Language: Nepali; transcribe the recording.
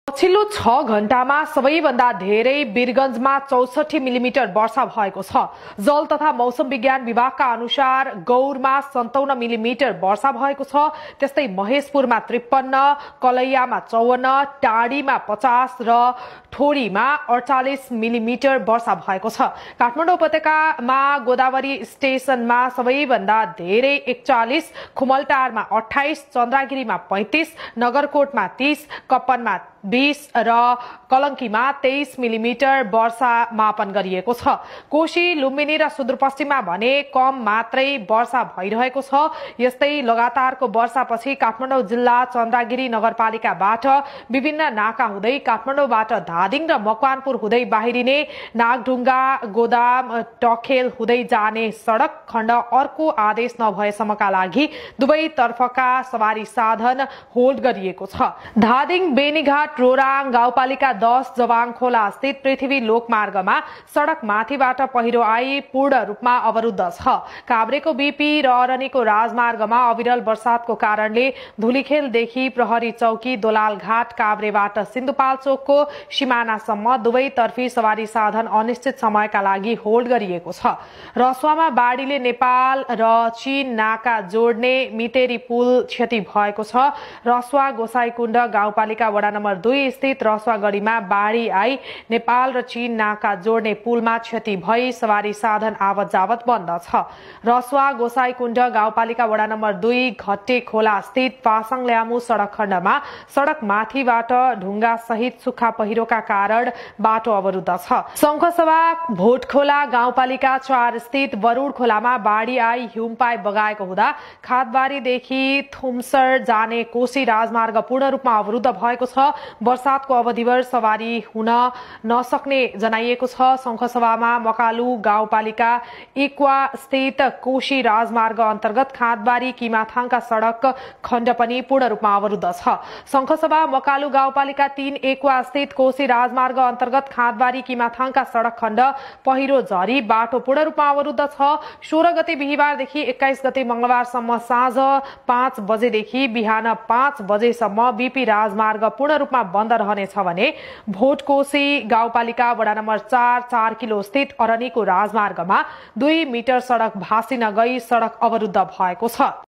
पछिल्लो 6 घण्टामा सबैभन्दा धेरै वीरगञ्जमा 64 मिलिमिटर वर्षा भएको छ। जल तथा मौसम विज्ञान विभागका अनुसार गौरमा 57 मिलिमिटर वर्षा भएको छ। त्यस्तै महेशपुरमा 53, कलैयामा 54, टाढीमा 50 र ठोरीमा 48 मिलिमिटर वर्षा भएको छ। काठमाडौँ उपत्यकामा गोदावरी स्टेशनमा सबैभन्दा धेरै 41, खुमलटारमा 28, चन्द्रागिरीमा 35, नगरकोटमा 30, कप्पनमा 20 र कलंकीमा 23 मिलिमिटर वर्षा मापन गरिएको छ। कोशी, लुम्बिनी र सुदूरपश्चिममा भने कम मात्रै वर्षा भइरहेको छ। यस्तै लगातारको वर्षापछि काठमाडौँ जिल्ला चन्द्रागिरी नगरपालिकाबाट विभिन्न नाका हुँदै काठमाडौँबाट धादिङ र मकवानपुर हुँदै बाहिरिने नागढुङ्गा, गोदाम, टखेल हुँदै जाने सडक खण्ड अर्को आदेश नभएसम्मका लागि दुवै तर्फका सवारी साधन होल्ड गरिएको छ। धादिङ बेनीघाट रोराङ गाउँपालिका 10 जवाङ खोला स्थित पृथ्वी लोकमार्गमा सडक माथिबाट पहिरो आई पूर्ण रूपमा अवरुद्ध छ। काभ्रेको बीपी र अरनीको राजमार्गमा अविरल वर्षातको कारणले धुलीखेलदेखि प्रहरी चौकी, दोलालघाट, काभ्रेबाट सिन्धुपाल्चोकको सिमानासम्म दुवै तर्फी सवारी साधन अनिश्चित समयका लागि होल्ड गरिएको छ। रसुवामा बाढीले नेपाल र चीन नाका जोड्ने मितेरी पुल क्षति भएको छ। रसुवा गोसाईकुण्ड गाउँपालिका वडा नम्बर 2 स्थित रसुवागढीमा बाढी आई नेपाल र चीन नाका जोड्ने पुलमा क्षति भई सवारी साधन आवत जावत बन्द छ। रसुवा गोसाईकुण्ड गाउँपालिका वडा नम्बर 2 घट्टे खोला स्थित पासाङ ल्यामु सडक खण्डमा सडक माथिबाट ढुङ्गा सहित सुक्खा पहिरोका कारण बाटो अवरुद्ध छ। शंखसभा भोटखोला गाउँपालिका 4 स्थित वरुड खोलामा बाढी आई हिउँपाई बगाएको हुँदा खादबारीदेखि थुम्सर जाने कोशी राजमार्ग पूर्ण रूपमा अवरुद्ध भएको छ। वर्षातको अवधिभर सवारी हुन नसक्ने जनाइएको छ। शंखसभामा मकालु गाउँपालिका इक्वा स्थित कोशी राजमार्ग अन्तर्गत खादबारी किमाथाङका सडक खण्ड पनि पूर्ण रूपमा अवरुद्ध छ। शंखसभा मकालु गाउँपालिका 3 इक्वा स्थित कोशी राजमार्ग अन्तर्गत खादबारी किमाथाङका सडक खण्ड पहिरो झरी बाटो पूर्ण रूपमा अवरुद्ध छ। 16 गते बिहीबारदेखि 21 गते मंगलबारसम्म साँझ 5 बजेदेखि बिहान 5 बजेसम्म बीपी राजमार्ग पूर्ण रूपमा बन्द रहनेछ भने भोटकोशी गाउँपालिका वडा नम्बर 4 किलो स्थित अरनीको राजमार्गमा 2 मिटर सडक भासिन गई सडक अवरुद्ध भएको छ।